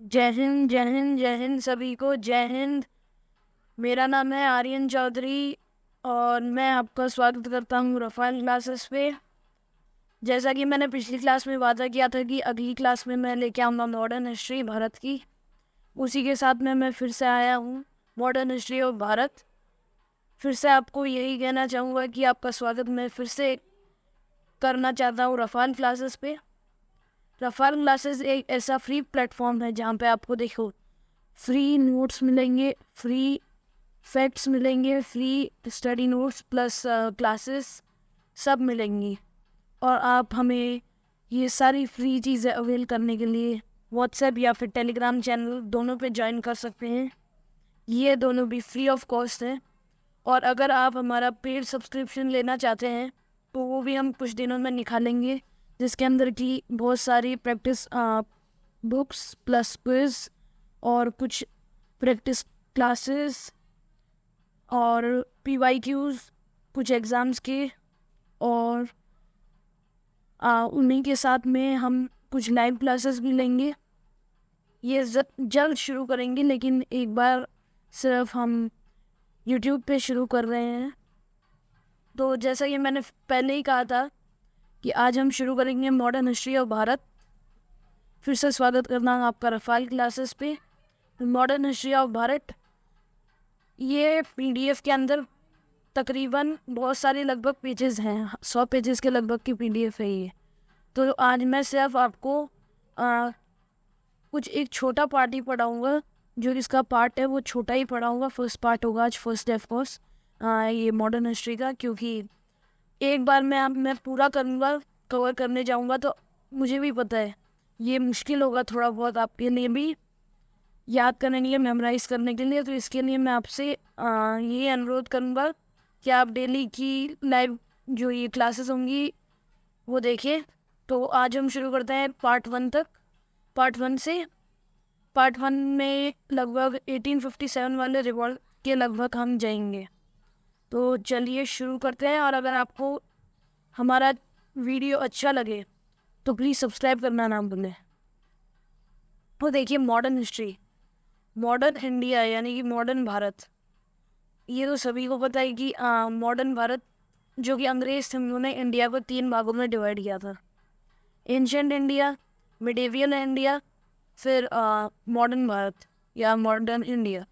जय हिंद जय हिंद जय हिंद सभी को जय हिंद। मेरा नाम है आर्यन चौधरी और मैं आपका स्वागत करता हूँ रफाल क्लासेस पे। जैसा कि मैंने पिछली क्लास में वादा किया था कि अगली क्लास में मैं लेके आऊँगा मॉडर्न हिस्ट्री भारत की, उसी के साथ में मैं फिर से आया हूँ मॉडर्न हिस्ट्री ऑफ भारत। फिर से आपको यही कहना चाहूँगा कि आपका स्वागत मैं फिर से करना चाहता हूँ रफाल क्लासेस पे। रफाल क्लासेस एक ऐसा फ्री प्लेटफॉर्म है जहाँ पे आपको देखो फ्री नोट्स मिलेंगे, फ्री फैक्ट्स मिलेंगे, free study notes plus classes सब मिलेंगी। और आप हमें ये सारी फ्री चीज़ें अवेल करने के लिए व्हाट्सएप या फिर टेलीग्राम चैनल दोनों पे ज्वाइन कर सकते हैं। ये दोनों भी फ्री ऑफ कॉस्ट हैं। और अगर आप हमारा पेड सब्सक्रिप्शन लेना चाहते हैं तो वो भी हम कुछ दिनों में निकालेंगे, जिसके अंदर की बहुत सारी प्रैक्टिस बुक्स प्लस क्विज और कुछ प्रैक्टिस क्लासेस और PYQs कुछ एग्ज़ाम्स के, और उन्हीं के साथ में हम कुछ लाइव क्लासेस भी लेंगे। ये जल्द शुरू करेंगे, लेकिन एक बार सिर्फ हम YouTube पे शुरू कर रहे हैं। तो जैसा कि मैंने पहले ही कहा था कि आज हम शुरू करेंगे मॉडर्न हिस्ट्री ऑफ भारत। फिर से स्वागत करना है आपका रफाल क्लासेस पे। मॉडर्न हिस्ट्री ऑफ भारत ये PDF के अंदर तकरीबन बहुत सारे लगभग पेजेस हैं, 100 पेजेस के लगभग की PDF है ये। तो आज मैं सिर्फ आपको कुछ एक छोटा पार्ट ही पढ़ाऊँगा। जो इसका पार्ट है वो छोटा ही पढ़ाऊँगा। फर्स्ट पार्ट होगा आज, फर्स्ट ऑफ कोर्स ये मॉडर्न हिस्ट्री का, क्योंकि एक बार मैं पूरा करूँगा, कवर करने जाऊँगा तो मुझे भी पता है ये मुश्किल होगा थोड़ा बहुत आपके लिए भी याद करने के लिए, मेमोराइज करने के लिए। तो इसके लिए मैं आपसे ये अनुरोध करूँगा कि आप डेली की लाइव जो ये क्लासेस होंगी वो देखें। तो आज हम शुरू करते हैं पार्ट 1 तक। पार्ट 1 में लगभग 1857 वाले रिवॉल्ट के लगभग हम जाएंगे। तो चलिए शुरू करते हैं। और अगर आपको हमारा वीडियो अच्छा लगे तो प्लीज़ सब्सक्राइब करना ना भूलें। तो देखिए मॉडर्न हिस्ट्री, मॉडर्न इंडिया यानी कि मॉडर्न भारत, ये तो सभी को पता है कि मॉडर्न भारत जो कि अंग्रेज थे उन्होंने इंडिया को 3 भागों में डिवाइड किया था। एंशिएंट इंडिया, मिडेवियल इंडिया, फिर मॉडर्न भारत या मॉडर्न इंडिया।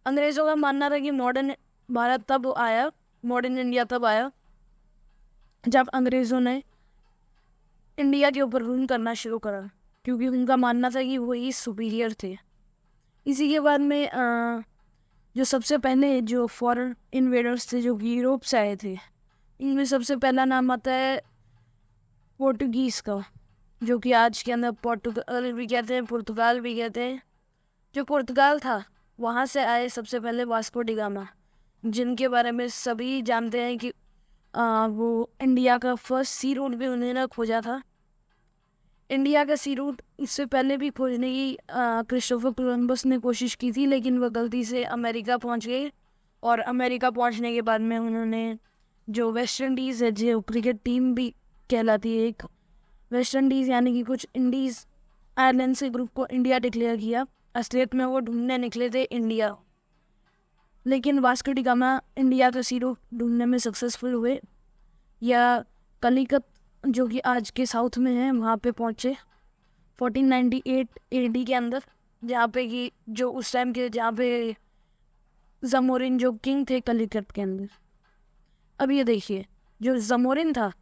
अंग्रेज़ों का मानना था कि मॉडर्न भारत तब आया, मॉडर्न इंडिया तब आया जब अंग्रेज़ों ने इंडिया के ऊपर रूल करना शुरू करा, क्योंकि उनका मानना था कि वही सुपीरियर थे। इसी के बाद में जो सबसे पहले जो फॉरेन इन्वेडर्स थे जो कि यूरोप से आए थे, इनमें सबसे पहला नाम आता है पोर्टुगीज़ का, जो कि आज के अंदर पोर्टुगल भी कहते हैं, पुर्तगाल भी कहते हैं। जो पुर्तगाल था वहाँ से आए सबसे पहले वास्को डी गामा, जिनके बारे में सभी जानते हैं कि वो इंडिया का फर्स्ट सी रूट भी उन्होंने खोजा था। इंडिया का सी रूट इससे पहले भी खोजने की क्रिस्टोफर कोलंबस ने कोशिश की थी, लेकिन वह गलती से अमेरिका पहुंच गए। और अमेरिका पहुंचने के बाद में उन्होंने जो वेस्ट इंडीज़ है, जो क्रिकेट टीम भी कहलाती है एक, वेस्ट इंडीज़ यानी कि कुछ इंडीज़ आयरलैंड से ग्रुप को इंडिया डिक्लेयर किया। असलियत में वो ढूंढने निकले थे इंडिया, लेकिन वास्को डी गामा इंडिया का सी रूट ढूंढने में सक्सेसफुल हुए, या कलिकत जो कि आज के साउथ में है वहाँ पे पहुँचे 1498 AD के अंदर, जहाँ पे कि जो उस टाइम के जहाँ पे जमोरिन जो किंग थे कलिकत के अंदर। अब ये देखिए जो जमोरिन था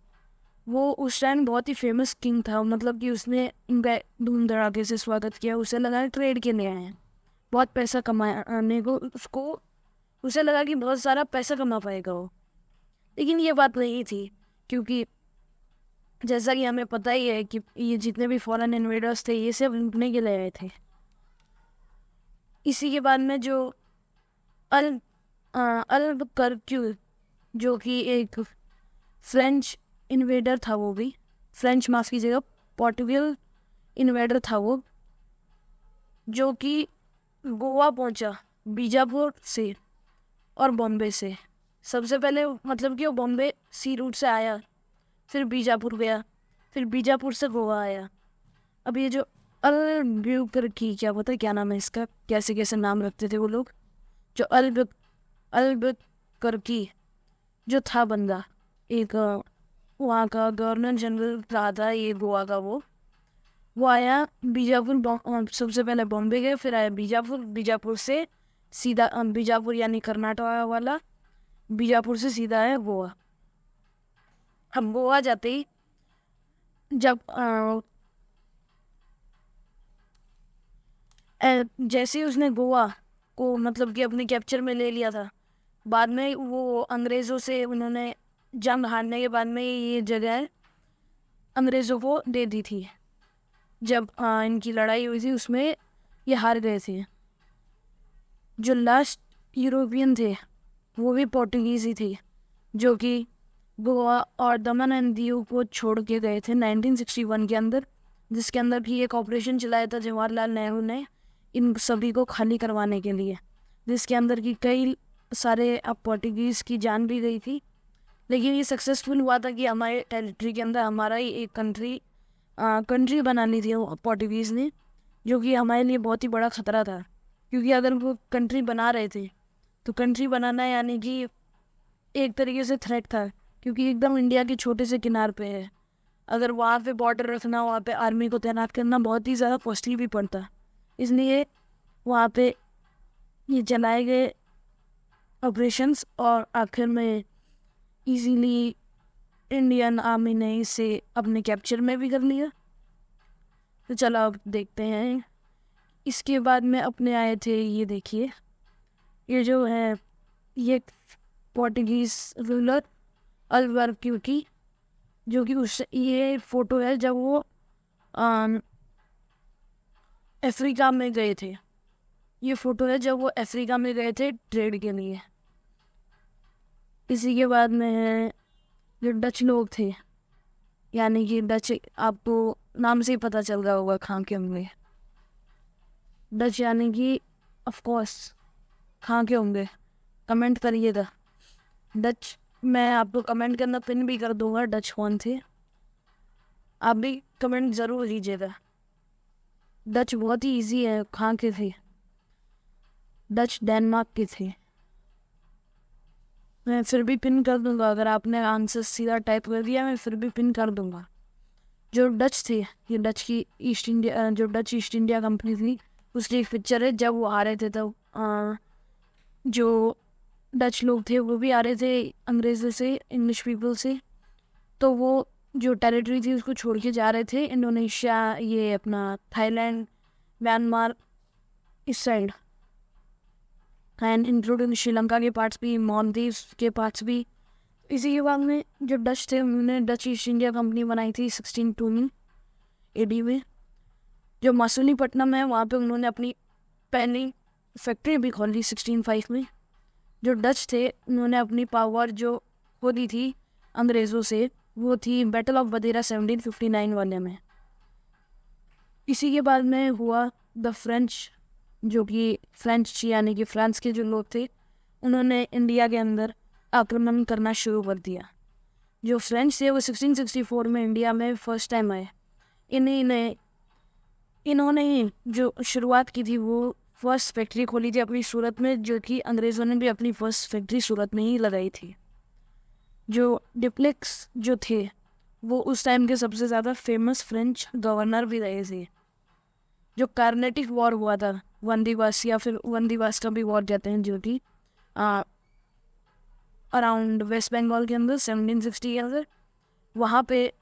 वो उस टाइम बहुत ही फेमस किंग था, मतलब कि उसने उनका धूम धड़ाके से स्वागत किया। उसे लगा ट्रेड के लिए आए हैं, बहुत पैसा कमाने को उसको, उसे लगा कि बहुत सारा पैसा कमा पाएगा वो। लेकिन ये बात नहीं थी, क्योंकि जैसा कि हमें पता ही है कि ये जितने भी फॉरेन इन्वेडर्स थे ये सब लूटने के लिए आए थे। इसी के बाद में जो अल्बुकर्क्यू जो कि एक फ्रेंच इन्वेडर था, वो भी फ्रेंच माफ की जगह पोर्टुगल इन्वेडर था वो, जो कि गोवा पहुंचा बीजापुर से और बॉम्बे से। सबसे पहले मतलब कि वो बॉम्बे सी रूट से आया, फिर बीजापुर गया, फिर बीजापुर से गोवा आया। अब ये जो अल्बुकर्की, क्या पता क्या नाम है इसका, कैसे कैसे नाम रखते थे वो लोग। जो अल्बुकर्की जो था बंदा, एक वहाँ का गवर्नर जनरल रहा था ये गोवा का। वो आया बीजापुर, सबसे पहले बॉम्बे गए, फिर आया बीजापुर, बीजापुर से सीधा बीजापुर यानी कर्नाटक वाला, बीजापुर से सीधा आया गोवा। हम गोवा जाते ही जब जैसे ही उसने गोवा को मतलब कि अपने कैप्चर में ले लिया था, बाद में वो अंग्रेज़ों से उन्होंने जंग हारने के बाद में ये जगह अंग्रेज़ों को दे दी थी। जब इनकी लड़ाई हुई थी उसमें ये हार गए थे। जो लास्ट यूरोपियन थे वो भी पोर्टुगीज़ ही थे, जो कि गोवा और दमन एंड दीव को छोड़ के गए थे 1961 के अंदर, जिसके अंदर भी एक ऑपरेशन चलाया था जवाहरलाल नेहरू ने इन सभी को खाली करवाने के लिए, जिसके अंदर की कई सारे पोर्टुगीज़ की जान भी गई थी। लेकिन ये सक्सेसफुल हुआ था कि हमारे टेरिटरी के अंदर हमारा ही एक कंट्री बनानी थी पोर्टुगीज़ ने, जो कि हमारे लिए बहुत ही बड़ा ख़तरा था। क्योंकि अगर वो कंट्री बना रहे थे तो कंट्री बनाना यानी कि एक तरीके से थ्रेट था, क्योंकि एकदम इंडिया के छोटे से किनार पे है। अगर वहाँ पे बॉर्डर रखना, वहाँ पे आर्मी को तैनात करना बहुत ही ज़्यादा कॉस्टली भी पड़ता। इसलिए वहाँ पे ये चलाए गए ऑपरेशंस और आखिर में इजीली इंडियन आर्मी ने इसे अपने कैप्चर में भी कर लिया। तो चलो अब देखते हैं। इसके बाद में अपने आए थे, ये देखिए, ये जो है ये पोर्टुगीज़ रूलर अल्बुकर्की, जो कि उस ये फ़ोटो है जब वो अफ्रीका में गए थे। ये फ़ोटो है जब वो अफ्रीका में गए थे ट्रेड के लिए। इसी के बाद में है जो डच लोग थे, यानी कि डच, आपको नाम से ही पता चल रहा होगा कहाँ के होंगे। डच यानी कि ऑफ कोर्स कहाँ के होंगे, कमेंट करिएगा। डच मैं आपको कमेंट करना पिन भी कर दूंगा, डच कौन थे आप भी कमेंट ज़रूर कीजिएगा। डच बहुत ही इजी है, कहाँ के थे, डच डेनमार्क के थे। मैं फिर भी पिन कर दूंगा, अगर आपने आंसर सीधा टाइप कर दिया मैं फिर भी पिन कर दूंगा। जो डच थे, ये डच की ईस्ट इंडिया, जो डच ईस्ट इंडिया कंपनी थी, उसकी एक पिक्चर है जब वो आ रहे थे तब जो डच लोग थे वो भी आ रहे थे अंग्रेज़ों से, इंग्लिश पीपल से। तो वो जो टेरिटरी थी उसको छोड़ के जा रहे थे इंडोनेशिया, ये अपना थाईलैंड, म्यांमार, इस साइड, एंड इंक्लूडिंग श्रीलंका के पार्ट्स भी, मालदीव्स के पार्ट्स भी। इसी के बाद में जो डच थे उन्होंने डच ईस्ट इंडिया कंपनी बनाई थी 1602 में AD में। जो मसूलीपट्टनम है वहाँ पे उन्होंने अपनी पहली फैक्ट्री भी खोली 1605 में। जो डच थे उन्होंने अपनी पावर जो खोली थी अंग्रेज़ों से, वो थी बैटल ऑफ बदेरा 1759 वाले में। इसी के बाद में हुआ द फ्रेंच, जो कि फ्रेंच यानी कि फ्रांस के जो लोग थे, उन्होंने इंडिया के अंदर आक्रमण करना शुरू कर दिया। जो फ्रेंच थे वो 1664 में इंडिया में फर्स्ट टाइम आए। इन्होंने ही जो शुरुआत की थी वो फर्स्ट फैक्ट्री खोली थी अपनी सूरत में, जो कि अंग्रेज़ों ने भी अपनी फर्स्ट फैक्ट्री सूरत में ही लगाई थी। जो डिप्लेक्स जो थे वो उस टाइम के सबसे ज़्यादा फेमस फ्रेंच गवर्नर भी रहे थे। जो कार्नेटिक वॉर हुआ था, वंदीवास या फिर वंदीवास का भी वॉर कहते हैं, जो कि अराउंड वेस्ट बंगाल के अंदर 1760 के अंदर, वहाँ पे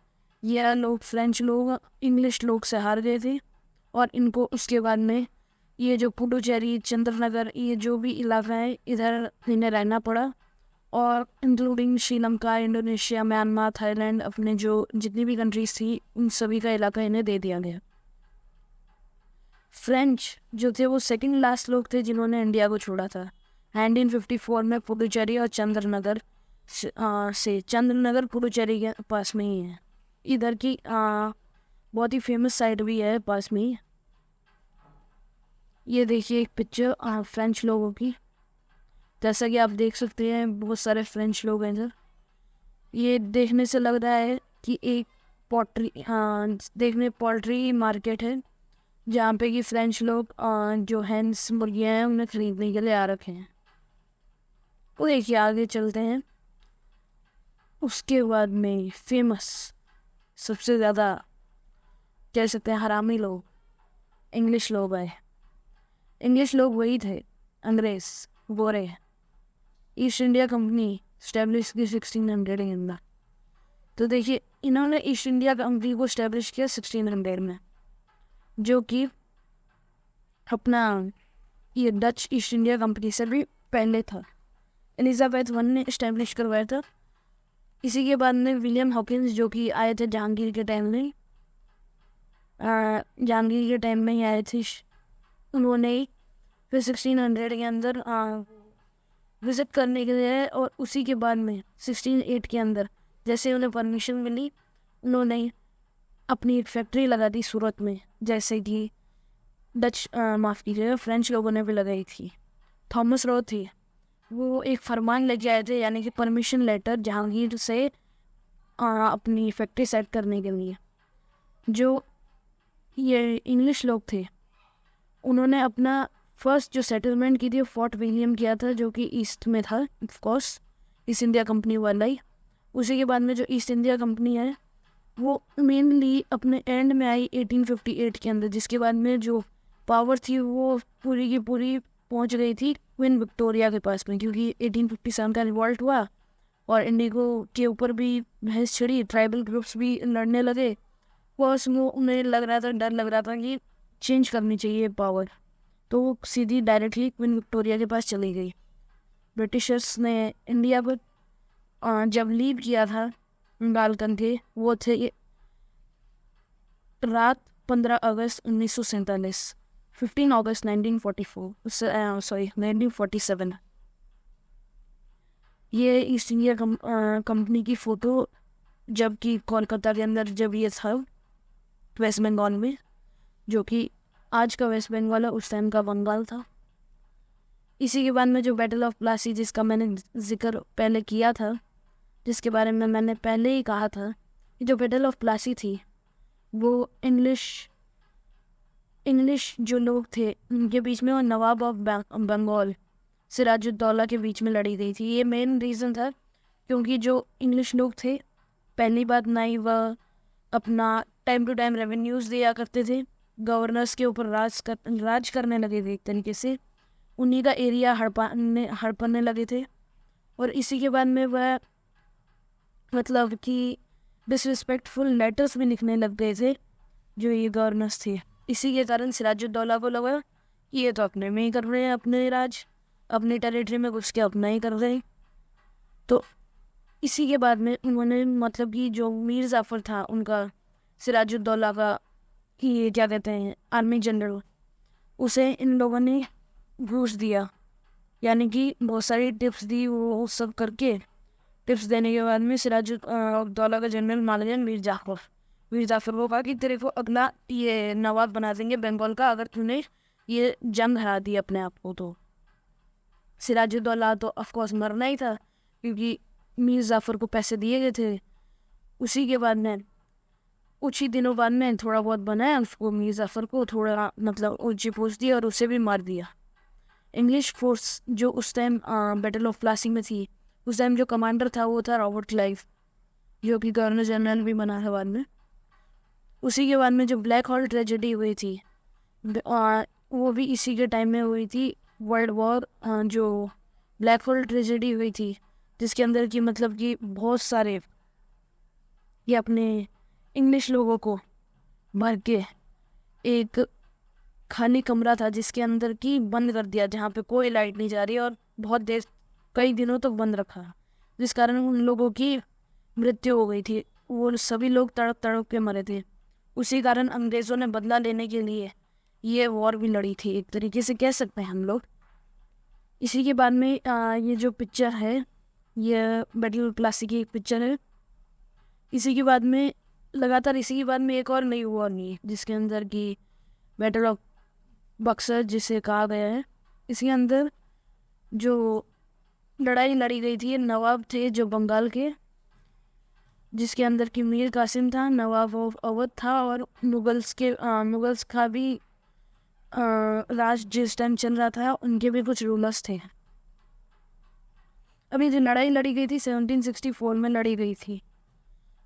यह लोग फ्रेंच लोग इंग्लिश लोग से हार गए थे। और इनको उसके बाद में ये जो पुडुचेरी, चंद्रनगर, ये जो भी इलाका है इधर इन्हें रहना पड़ा, और including Sri Lanka, Indonesia, Myanmar, Thailand, अपने जो जितनी भी कंट्रीज थी उन सभी का इलाका इन्हें दे दिया गया। फ्रेंच जो थे वो सेकंड लास्ट लोग थे जिन्होंने इंडिया को छोड़ा था 1954 में। पुडुचेरी और चंद्रनगर से, चंद्रनगर पुडुचेरी के पास में ही है, इधर की बहुत ही फेमस साइट भी है पास में ही। ये देखिए एक पिक्चर फ्रेंच लोगों की, जैसा कि आप देख सकते हैं बहुत सारे फ्रेंच लोग हैं इधर। ये देखने से लग रहा है कि एक पोल्ट्री मार्केट है, जहाँ पे कि फ्रेंच लोग जो हैंस मुर्गियाँ हैं उन्हें खरीदने के लिए आ रखे हैं। वो देखिए आगे चलते हैं। उसके बाद में फेमस सबसे ज़्यादा कह सकते हैं हरामी लोग इंग्लिश लोग आए। इंग्लिश लोग वही थे, अंग्रेज गोरे। ईस्ट इंडिया कंपनी स्टैब्लिश की 1600 के अंदर। तो देखिए इन्होंने ईस्ट इंडिया कंपनी को स्टैब्लिश किया 1600 में, जो कि अपना ये डच ईस्ट इंडिया कंपनी से भी पहले था। एलिजाबेथ वन ने इस्टेब्लिश करवाया था। इसी के बाद में विलियम हॉकिंस जो कि आए थे जहांगीर के टाइम में, जहांगीर के टाइम में ही आए थे। उन्होंने फिर 1600 के अंदर विज़िट करने के लिए, और उसी के बाद में 1608 के अंदर जैसे उन्हें परमिशन मिली उन्होंने अपनी एक फैक्ट्री लगा दी सूरत में, जैसे कि डच माफ़ कीजिएगा फ्रेंच लोगों ने भी लगाई थी। थॉमस रो थी, वो एक फरमान लेके आए थे, यानी कि परमिशन लेटर जहांगीर से अपनी फैक्ट्री सेट करने के लिए। जो ये इंग्लिश लोग थे उन्होंने अपना फर्स्ट जो सेटलमेंट की थी वो फोर्ट विलियम किया था, जो कि ईस्ट में था, of course east India company वाला ही। उसी के बाद में जो ईस्ट इंडिया कंपनी है वो मेनली अपने एंड में आई 1858 के अंदर, जिसके बाद में जो पावर थी वो पूरी की पूरी पहुंच गई थी क्वीन विक्टोरिया के पास में, क्योंकि 1857 का रिवॉल्ट हुआ और इंडिगो के ऊपर भी बहस छिड़ी, ट्राइबल ग्रुप्स भी लड़ने लगे। वो उसमें उन्हें लग रहा था, डर लग रहा था कि चेंज करनी चाहिए पावर, तो वो सीधी डायरेक्टली क्वीन विक्टोरिया के पास चली गई। ब्रिटिशर्स ने इंडिया पर जब लीव किया था बंगाल करके, वो थे रात 15 अगस्त 1947, 15 अगस्त 1944 सॉरी 1947। ये ईस्ट इंडिया कंपनी की फ़ोटो जबकि कोलकाता के अंदर जब ये था वेस्ट बंगाल में, जो कि आज का वेस्ट बंगाल है, उस टाइम का बंगाल था। इसी के बाद में जो बैटल ऑफ प्लासी जिसका मैंने जिक्र पहले किया था, जिसके बारे में मैंने पहले ही कहा था, कि जो बैटल ऑफ प्लासी थी वो इंग्लिश जो लोग थे उनके बीच में और नवाब ऑफ बंगाल सिराजुद्दौला के बीच में लड़ी गई थी। ये मेन रीज़न था क्योंकि जो इंग्लिश लोग थे पहली बात ना ही वह अपना टाइम टू टाइम रेवेन्यूज़ दिया करते थे, गवर्नर्स के ऊपर राज करने लगे थे एक तरीके से, उन्हीं का एरिया हड़पने लगे थे। और इसी के बाद में वह मतलब कि डिसरिस्पेक्टफुल लेटर्स भी लिखने लग गए थे जो ये गवर्नर्स थे। इसी के कारण सिराजुद्दौला को लगा कि ये तो अपने में ही कर रहे हैं, अपने राज अपनी टेरिटरी में घुस के अपना ही कर रहे हैं। तो इसी के बाद में उन्होंने मतलब कि जो मीर जाफ़र था उनका, सिराजुद्दौला का कि क्या कहते हैं आर्मी जनरल, उसे इन लोगों ने घूस दिया, यानी कि बहुत सारी टिप्स दी। वो सब करके टिप्स देने के बाद में सिराजुद्दौला का जनरल मान लिया मीर जाफ़र को कहा कि तेरे को अगला ये नवाब बना देंगे बंगाल का अगर तूने ये जंग हरा दी अपने आप को। तो सिराजुद्दौला तो ऑफकोर्स मरना ही था क्योंकि मीर जाफ़र को पैसे दिए गए थे। उसी के बाद में कुछ ही दिनों बाद में थोड़ा बहुत बनाया उसको, मीर जाफ़र को थोड़ा मतलब ऊंची पोस्ट दी और उसे भी मार दिया। इंग्लिश फोर्स जो उस टाइम बैटल ऑफ प्लासी में थी, उस टाइम जो कमांडर था वो था रॉबर्ट क्लाइव, जो कि गवर्नर जनरल भी बना था बाद में। उसी के बाद में जो ब्लैक हॉल ट्रेजेडी हुई थी वो भी इसी के टाइम में हुई थी। वर्ल्ड वॉर जो ब्लैक होल ट्रेजेडी हुई थी जिसके अंदर की मतलब कि बहुत सारे ये अपने इंग्लिश लोगों को भर के एक खाली कमरा था जिसके अंदर की बंद कर दिया, जहाँ पे कोई लाइट नहीं जा रही और बहुत देर कई दिनों तक बंद रखा, जिस कारण उन लोगों की मृत्यु हो गई थी। वो सभी लोग तड़प तड़प के मरे थे। उसी कारण अंग्रेज़ों ने बदला लेने के लिए ये वॉर भी लड़ी थी, एक तरीके से कह सकते हैं हम लोग। इसी के बाद में ये जो पिक्चर है ये बैटल ऑफ प्लासी की एक पिक्चर है। इसी के बाद में लगातार इसी के बाद में एक और नई वॉर हुई जिसके अंदर की बैटल ऑफ बक्सर जिसे कहा गया है। इसके अंदर जो लड़ाई लड़ी गई थी, नवाब थे जो बंगाल के, जिसके अंदर की मीर कासिम था, नवाब ऑफ अवध था और मुगल्स का भी राज जिस टाइम चल रहा था उनके भी कुछ रूलर्स थे। अभी जो लड़ाई लड़ी गई थी 1764 में लड़ी गई थी,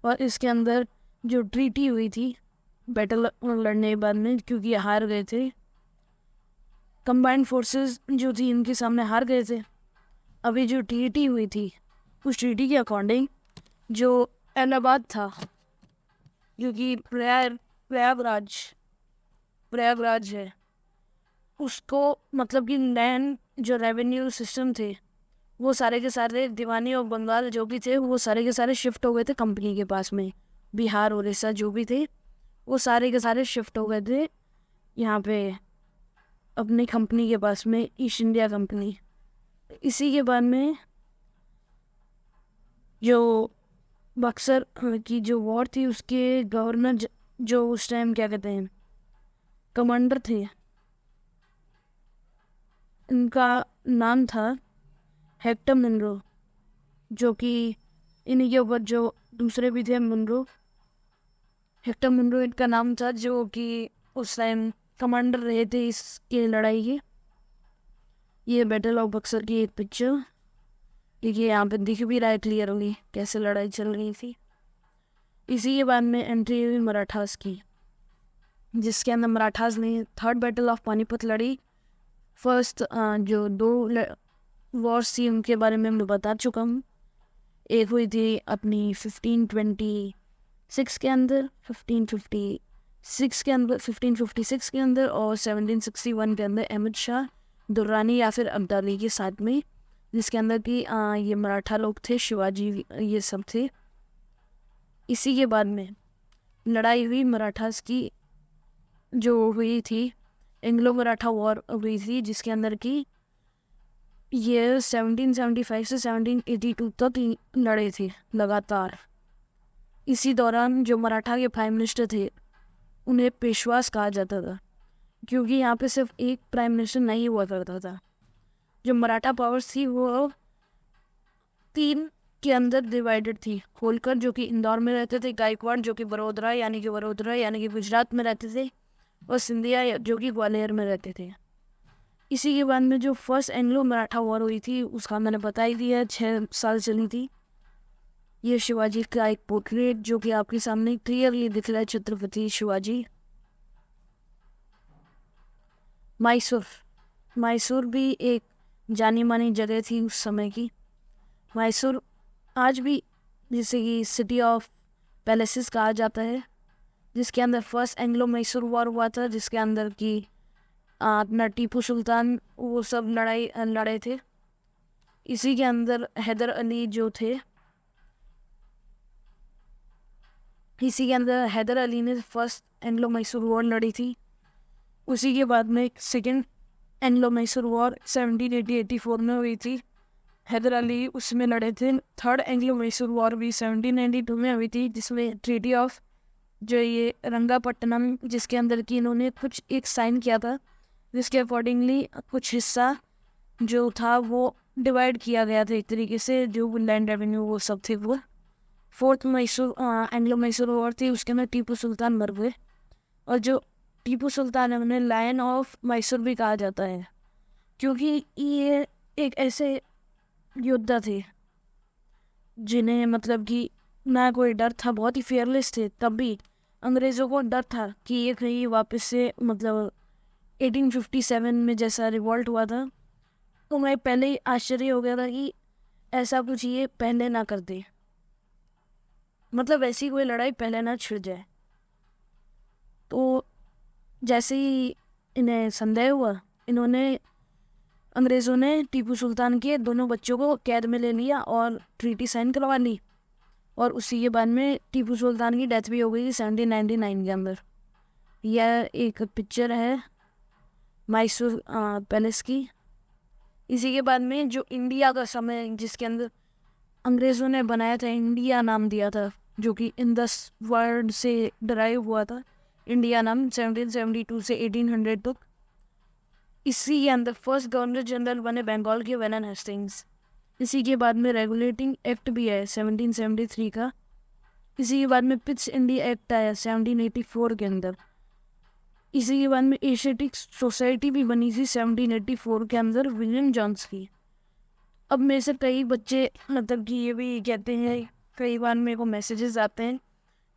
और इसके अंदर जो ट्रीटी हुई थी बैटल लड़ने के बाद में, क्योंकि हार गए थे, कंबाइंड फोर्सेस जो थी इनके सामने हार गए थे। अभी जो ट्रीटी हुई थी उस ट्रीटी के अकॉर्डिंग जो इलाहाबाद था, जो कि प्रयागराज है, उसको मतलब कि लैंड जो रेवेन्यू सिस्टम थे वो सारे के सारे दीवानी और बंगाल जो भी थे वो सारे के सारे शिफ्ट हो गए थे कंपनी के पास में। बिहार उड़ीसा जो भी थे वो सारे के सारे शिफ्ट हो गए थे यहाँ पे अपनी कंपनी के पास में, ईस्ट इंडिया कंपनी। इसी के बाद में जो बक्सर की जो वॉर थी उसके गवर्नर जो उस टाइम क्या कहते हैं कमांडर थे, इनका नाम था हेक्टर मुनरो, जो कि इन्हीं के ऊपर जो दूसरे भी थे मुनरो, हेक्टर मुनरो इनका नाम था, जो कि उस टाइम कमांडर रहे थे इसके लड़ाई के। ये बैटल ऑफ बक्सर की एक पिक्चर देखिए, यहाँ पे दिख भी रहा है क्लियरली कैसे लड़ाई चल रही थी। इसी के बाद में एंट्री हुई मराठास की, जिसके अंदर मराठास ने थर्ड बैटल ऑफ पानीपत लड़ी। फर्स्ट जो दो वॉर्स थी उनके बारे में मैं बता चुका हूँ। एक हुई थी अपनी 1526 के अंदर, 1556 के अंदर और 1761 के अंदर अहमद शाह दुर्रानी या फिर अब्दाली के साथ में, जिसके अंदर कि ये मराठा लोग थे, शिवाजी ये सब थे। इसी के बाद में लड़ाई हुई मराठास की जो हुई थी, एंग्लो मराठा वॉर हुई थी, जिसके अंदर की ये 1775 से 1782 तक लड़े थे लगातार। इसी दौरान जो मराठा के प्राइम मिनिस्टर थे उन्हें पेशवास कहा जाता था, क्योंकि यहाँ पे सिर्फ एक प्राइम मिनिस्टर नहीं हुआ करता था। जो मराठा पावर्स थी वो 3 के अंदर डिवाइडेड थी। होलकर जो कि इंदौर में रहते थे, गायकवाड़ जो कि वडोदरा यानी कि गुजरात में रहते थे, और सिंधिया जो कि ग्वालियर में रहते थे। इसी के बाद में जो फर्स्ट एंग्लो मराठा वॉर हुई थी उसका मैंने बता ही दिया, 6 साल चली थी। ये शिवाजी का एक पोर्ट्रेट जो कि आपके सामने क्लियरली दिख रहा है, छत्रपति शिवाजी। मैसूर भी एक जानी मानी जगह थी उस समय की। मैसूर आज भी जैसे कि सिटी ऑफ पैलेसेस कहा जाता है, जिसके अंदर फर्स्ट एंग्लो मैसूर वॉर हुआ था, जिसके अंदर की अपना टीपू सुल्तान वो सब लड़े थे। इसी के अंदर हैदर अली जो थे, इसी के अंदर हैदर अली ने फर्स्ट एंग्लो मैसूर वॉर लड़ी थी। उसी के बाद में सेकेंड एंग्लो मैसूर वॉर 1784 में हुई थी, हैदर अली उसमें लड़े थे। थर्ड एंग्लो मैसूर वॉर भी 1792 में हुई थी, जिसमें ट्रीटी ऑफ जो ये रंगापट्टनम, जिसके अंदर की इन्होंने कुछ एक साइन किया था, जिसके अकॉर्डिंगली कुछ हिस्सा जो था वो डिवाइड किया गया था एक तरीके से, जो लैंड रेवेन्यू वो सब थे वो। फोर्थ एंग्लो मैसूर वॉर थी, उसके अंदर टीपू सुल्तान मर गए, और जो टीपू सुल्तान है उन्हें लायन ऑफ मैसूर भी कहा जाता है, क्योंकि ये एक ऐसे योद्धा थे जिन्हें मतलब कि ना कोई डर था, बहुत ही फेयरलेस थे। तब भी अंग्रेज़ों को डर था कि ये कहीं वापस से मतलब 1857 में जैसा रिवॉल्ट हुआ था, तो मैं पहले ही आश्चर्य हो गया था कि ऐसा कुछ ये पहले ना कर दे, मतलब ऐसी कोई लड़ाई पहले ना छिड़ जाए। तो जैसे ही इन्हें संदेह हुआ, अंग्रेज़ों ने टीपू सुल्तान के दोनों बच्चों को कैद में ले लिया और ट्रीटी साइन करवा ली, और उसी के बाद में टीपू सुल्तान की डेथ भी हो गई 1799 के अंदर। यह एक पिक्चर है मैसूर पैलेस की। इसी के बाद में जो इंडिया का समय जिसके अंदर अंग्रेज़ों ने बनाया था, इंडिया नाम दिया था, जो कि इंडस वर्ड से डराइव हुआ था इंडिया नाम, 1772 से 1800 तक। इसी के अंदर फर्स्ट गवर्नर जनरल बने बंगाल के वेलन हेस्टिंग्स। इसी के बाद में रेगुलेटिंग एक्ट भी है 1773 का। इसी के बाद में पिट्स इंडिया एक्ट आया 1784 के अंदर। इसी के बाद में एशियाटिक सोसाइटी भी बनी थी 1784 के अंदर विलियम जोन्स की। अब मेरे से कई बच्चे मतलब कि ये भी कहते हैं, कई बार मेरे को मैसेजेस आते हैं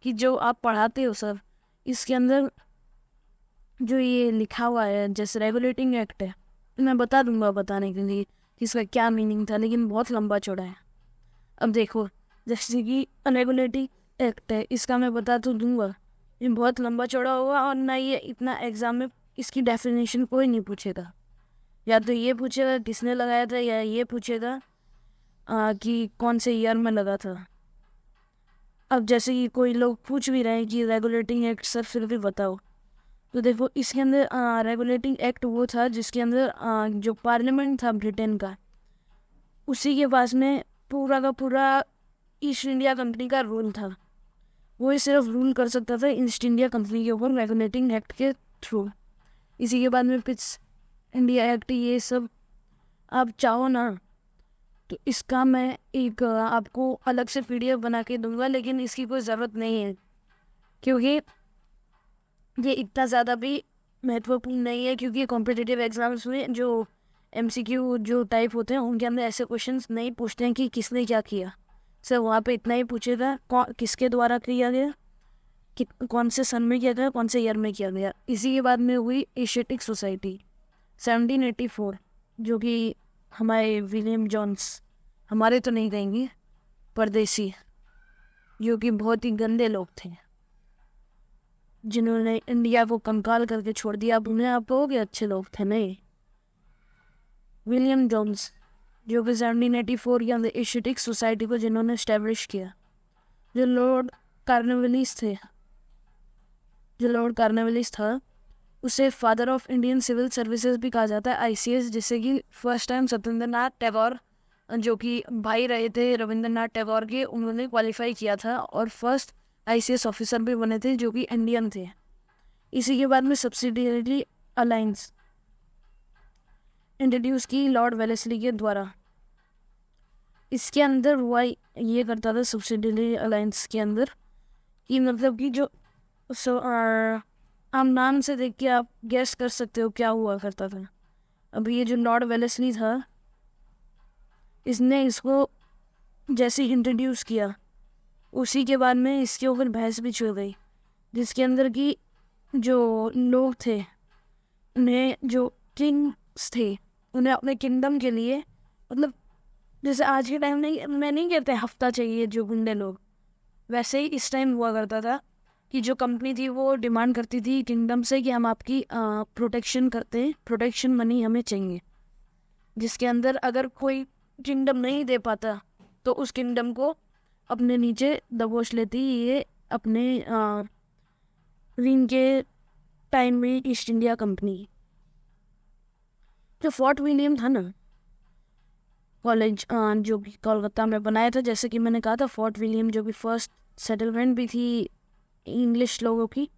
कि जो आप पढ़ाते हो सर, इसके अंदर जो ये लिखा हुआ है जैसे रेगुलेटिंग एक्ट है, मैं बता दूंगा बताने के लिए कि इसका क्या मीनिंग था, लेकिन बहुत लंबा चौड़ा है। अब देखो, जैसे कि रेगुलेटिंग एक्ट है, इसका मैं बता तो दूंगा, ये बहुत लंबा चौड़ा होगा और ना ये इतना एग्जाम में इसकी डेफिनेशन कोई नहीं पूछेगा। या तो ये पूछेगा किसने लगाया था, या ये पूछेगा कि कौन से ईयर में लगा था। अब जैसे कि कोई लोग पूछ भी रहे हैं कि रेगुलेटिंग एक्ट सर फिर भी बताओ, तो देखो इसके अंदर रेगुलेटिंग एक्ट वो था जिसके अंदर जो पार्लियामेंट था ब्रिटेन का, उसी के पास में पूरा का पूरा ईस्ट इंडिया कंपनी का रूल था। वो ही सिर्फ रूल कर सकता था ईस्ट इंडिया कंपनी के ऊपर रेगुलेटिंग एक्ट के थ्रू। इसी के बाद में पिट्स इंडिया एक्ट, ये सब आप चाहो ना तो इसका मैं एक आपको अलग से PDF बना के दूंगा, लेकिन इसकी कोई ज़रूरत नहीं है क्योंकि ये इतना ज़्यादा भी महत्वपूर्ण नहीं है। क्योंकि कॉम्पिटिटिव एग्जाम्स में जो MCQ जो टाइप होते हैं उनके अंदर ऐसे क्वेश्चंस नहीं पूछते हैं कि किसने क्या किया। सर वहाँ पे इतना ही पूछेगा किसके द्वारा किया गया, कि कौन से सन में किया गया, कौन से ईयर में किया गया। इसी के बाद में हुई एशियाटिक सोसाइटी 1784, जो कि हमारे विलियम जोन्स, हमारे तो नहीं कहेंगे, परदेसी, जो कि बहुत ही गंदे लोग थे जिन्होंने इंडिया को कंकाल करके छोड़ दिया। अब उन्हें आप कहोगे अच्छे लोग थे, नहीं। विलियम जोन्स जो कि 1784 के अंदर एशियाटिक सोसाइटी को जिन्होंने इस्टेब्लिश किया। जो लॉर्ड कार्नवालिस था उसे father of Indian civil services भी कहा जाता है, ICS, जिससे कि फर्स्ट टाइम सत्येंद्रनाथ टैगोर जो कि भाई रहे थे रविंद्रनाथ टैगोर के, उन्होंने क्वालिफाई किया था और फर्स्ट ICS ऑफिसर भी बने थे जो कि इंडियन थे। इसी के बाद में सब्सिडियरी अलायंस इंट्रोड्यूस की लॉर्ड वेलेस्ली के द्वारा। इसके अंदर हुआ ये करता था सब्सिडियरी अलायंस के अंदर कि मतलब कि जो आप नाम से देख के आप गेस कर सकते हो क्या हुआ करता था। अब ये जो लॉर्ड वेलेस्ली था, इसने इसको जैसे इंट्रोड्यूस किया उसी के बाद में इसके ऊपर बहस भी छिड़ गई, जिसके अंदर कि जो लोग थे उन्हें, जो किंग्स थे, उन्हें अपने किंगडम के लिए, मतलब जैसे आज के टाइम में नहीं कहते हफ्ता चाहिए जो गुंडे लोग, वैसे ही इस टाइम हुआ करता था कि जो कंपनी थी वो डिमांड करती थी किंगडम से कि हम आपकी प्रोटेक्शन करते हैं, प्रोटेक्शन मनी हमें चाहिए, जिसके अंदर अगर कोई किंगडम नहीं दे पाता तो उस किंगडम को अपने नीचे दबोच लेती ये अपने रिंग के टाइम में ईस्ट इंडिया कंपनी। जो फोर्ट विलियम था ना कॉलेज जो कि कोलकाता में बनाया था, जैसे कि मैंने कहा था फोर्ट विलियम जो कि फर्स्ट सेटलमेंट भी थी इंग्लिश लोगों की।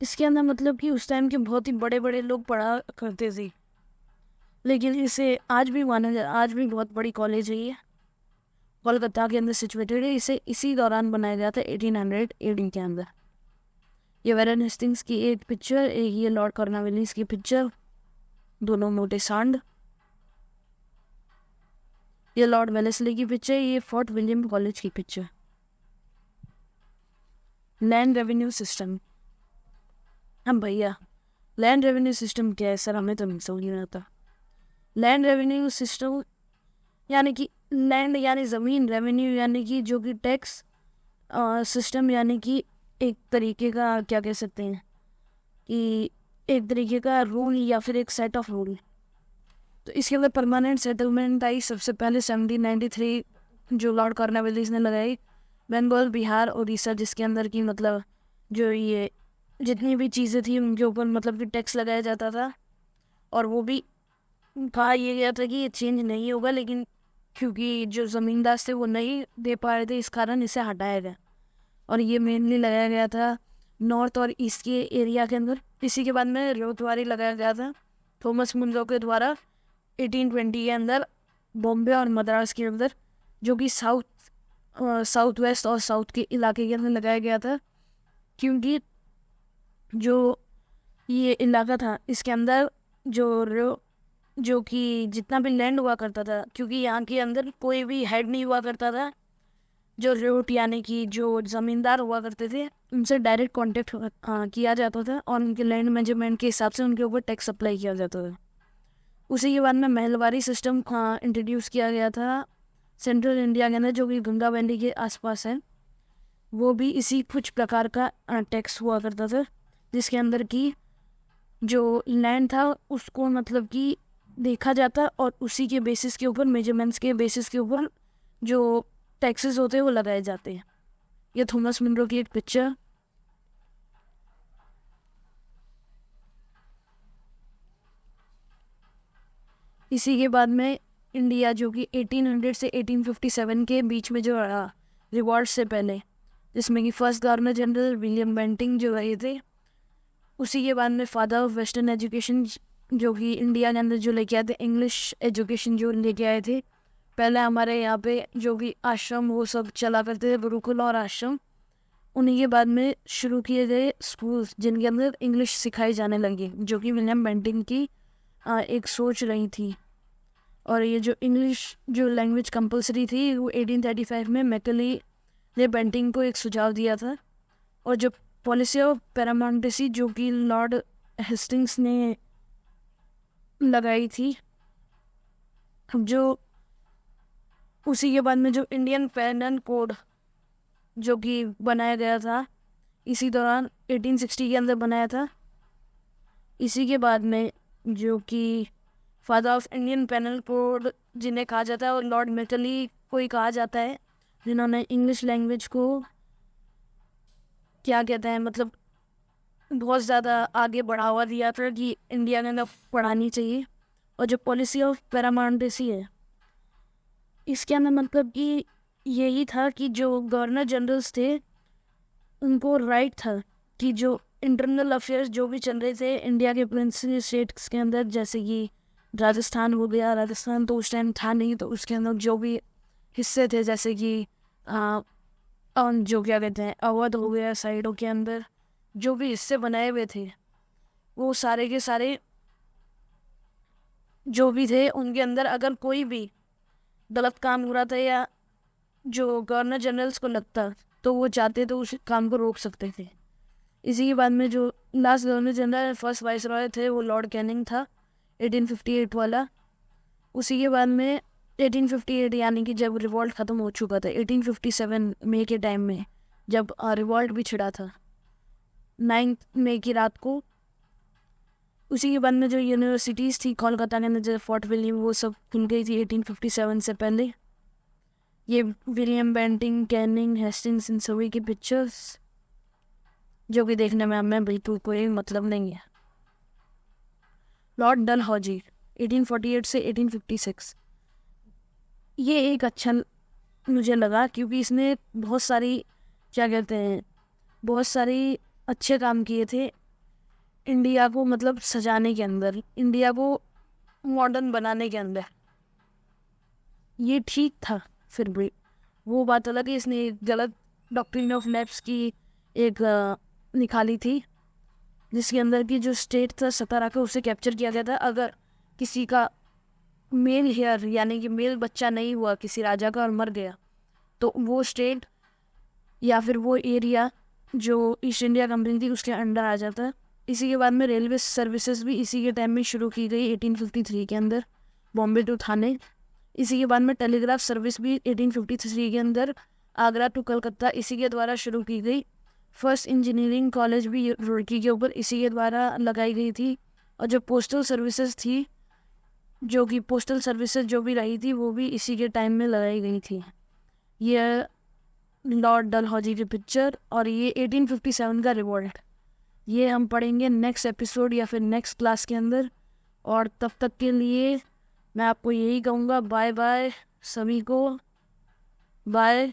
इसके अंदर मतलब कि उस टाइम के बहुत ही बड़े बड़े लोग पढ़ा करते थे, लेकिन इसे आज भी माना जाए, आज भी बहुत बड़ी कॉलेज है ये, कोलकाता के अंदर सिचुएटेड है। इसे इसी दौरान बनाया गया था 1800 AD के अंदर। ये वैरन हेस्टिंग्स की एक पिक्चर, एक ये लॉर्ड कॉर्नवालिस की पिक्चर, दोनों मोटे सांड। ये लॉर्ड वेलेस्ली की पिक्चर, ये फोर्ट विलियम कॉलेज की पिक्चर। लैंड रेवेन्यू सिस्टम, हम भैया लैंड रेवेन्यू सिस्टम क्या है सर, हमें तो नहीं समझ में आता। लैंड रेवेन्यू सिस्टम यानी कि लैंड यानी ज़मीन, रेवेन्यू यानी कि जो कि टैक्स, सिस्टम यानी कि एक तरीके का क्या कह सकते हैं कि एक तरीके का रूल या फिर एक सेट ऑफ रूल। तो इसके अंदर परमानेंट सेटलमेंट आई सबसे पहले 1793 जो लॉर्ड कॉर्नवालिस ने लगाई, बंगाल, बिहार, उड़ीसा, जिसके अंदर की मतलब जो ये जितनी भी चीज़ें थी उनके ऊपर मतलब कि टैक्स लगाया जाता था। और वो भी कहा यह गया था कि ये चेंज नहीं होगा, लेकिन क्योंकि जो ज़मींदार थे वो नहीं दे पा रहे थे, इस कारण इसे हटाया गया। और ये मेनली लगाया गया था नॉर्थ और ईस्ट के एरिया के अंदर। इसी के बाद में रोतवारी लगाया गया था थॉमस मुनरो के द्वारा 1820 के अंदर बॉम्बे और मद्रास के अंदर, जो कि साउथ वेस्ट और साउथ के इलाके के अंदर लगाया गया था। क्योंकि जो ये इलाका था, इसके अंदर जो कि जितना भी लैंड हुआ करता था, क्योंकि यहाँ के अंदर कोई भी हेड नहीं हुआ करता था, जो रोट यानी कि जो ज़मींदार हुआ करते थे उनसे डायरेक्ट कांटेक्ट किया जाता था और उनके लैंड मैनेजमेंट के हिसाब से उनके ऊपर टैक्स अप्लाई किया जाता था। उसी के बाद में महलवारी सिस्टम इंट्रोड्यूस किया गया था सेंट्रल इंडिया के अंदर, जो कि गंगा वैली के आसपास है। वो भी इसी कुछ प्रकार का टैक्स हुआ करता था, जिसके अंदर की जो लैंड था उसको मतलब कि देखा जाता और उसी के बेसिस के ऊपर, मेजरमेंट्स के बेसिस के ऊपर जो टैक्सेस होते हैं वो लगाए जाते हैं। ये थॉमस मुनरो की एक पिक्चर। इसी के बाद में इंडिया, जो कि 1800 से 1857 के बीच में जो रहा, रिवॉल्ट से पहले, जिसमें कि first governor general William Bentinck जो रहे थे। उसी के बाद में फादर ऑफ वेस्टर्न एजुकेशन, जो कि इंडिया के अंदर जो लेके आए थे इंग्लिश एजुकेशन, जो लेके आए थे। पहले हमारे यहाँ पे जो कि आश्रम वो सब चला करते थे, गुरुकुल और आश्रम। उन्हीं के बाद में शुरू किए गए स्कूल्स जिनके अंदर इंग्लिश सिखाई जाने लगी, जो कि विलियम बेंटिंग की एक सोच रही थी। और ये जो इंग्लिश जो लैंग्वेज कंपलसरी थी वो 1835 में मैकली ने बेंटिंग को एक सुझाव दिया था। और जो पॉलिसी ऑफ पैरामाउंटेसी जो कि लॉर्ड हेस्टिंग्स ने लगाई थी, जो उसी के बाद में जो इंडियन पेनल कोड जो कि बनाया गया था इसी दौरान 1860 के अंदर बनाया था। इसी के बाद में जो कि father of Indian penal code जिन्हें कहा जाता है, और लॉर्ड मैकली को ही कहा जाता है, जिन्होंने इंग्लिश लैंग्वेज को क्या कहते हैं मतलब बहुत ज़्यादा आगे बढ़ावा दिया था कि इंडिया के अंदर पढ़ानी चाहिए। और जो पॉलिसी ऑफ पैरामाउंटेसी है, इसके अंदर मतलब कि यही था कि जो गवर्नर जनरल्स थे उनको राइट था कि जो इंटरनल अफेयर्स जो भी चल रहे थे इंडिया के प्रिंसिपल स्टेट्स के अंदर, जैसे कि राजस्थान हो गया, राजस्थान तो उस टाइम था नहीं, तो उसके अंदर जो भी हिस्से थे जैसे कि जो क्या कहते हैं अवध हो गया, साइडों के अंदर जो भी हिस्से बनाए हुए थे वो सारे के सारे जो भी थे उनके अंदर अगर कोई भी गलत काम हो रहा था या जो गवर्नर जनरल्स को लगता तो वो चाहते तो उस काम को रोक सकते थे। इसी के बाद में जो last governor general first vice Roy थे वो लॉर्ड कैनिंग था, 1858 वाला। उसी के बाद में 1858 यानी कि जब रिवॉल्ट ख़त्म हो चुका था, 1857 मई के टाइम में जब रिवॉल्ट भी छिड़ा था 9 मई की रात को। उसी के बाद में जो यूनिवर्सिटीज़ थी कोलकाता के अंदर, जैसे फोर्ट विलियम, वो सब खुल गई थी 1857 से पहले। ये विलियम बेंटिंग, कैनिंग, हेस्टिंग्स, इन सभी की पिक्चर्स जो कि देखने में हमें बिल्कुल कोई मतलब नहीं है। लॉर्ड डलहौजी 1848 से 1856, ये एक अच्छा मुझे लगा क्योंकि इसने बहुत सारी क्या कहते हैं बहुत सारी अच्छे काम किए थे इंडिया को मतलब सजाने के अंदर, इंडिया को मॉडर्न बनाने के अंदर। ये ठीक था, फिर भी वो बात अलग है, इसने एक गलत डॉक्ट्रिन ऑफ लैप्स की एक निकाली थी, जिसके अंदर की जो स्टेट था सतारा का उसे कैप्चर किया गया था। अगर किसी का मेल हेयर यानी कि मेल बच्चा नहीं हुआ किसी राजा का और मर गया तो वो स्टेट या फिर वो एरिया जो ईस्ट इंडिया कंपनी थी उसके अंडर आ जाता है। इसी के बाद में रेलवे सर्विसेज भी इसी के टाइम में शुरू की गई 1853 के अंदर, बॉम्बे टू थाने। इसी के बाद में टेलीग्राफ सर्विस भी 1853 के अंदर आगरा टू कलकत्ता इसी के द्वारा शुरू की गई। फर्स्ट इंजीनियरिंग कॉलेज भी रुड़की के ऊपर इसी के द्वारा लगाई गई थी। और जो पोस्टल सर्विसेज थी, जो कि पोस्टल सर्विसेज जो भी रही थी वो भी इसी के टाइम में लगाई गई थी। ये लॉर्ड डलहौजी की पिक्चर और ये 1857 का रिवॉल्ट, ये हम पढ़ेंगे नेक्स्ट एपिसोड या फिर नेक्स्ट क्लास के अंदर। और तब तक के लिए मैं आपको यही कहूँगा, बाय बाय सभी को, बाय।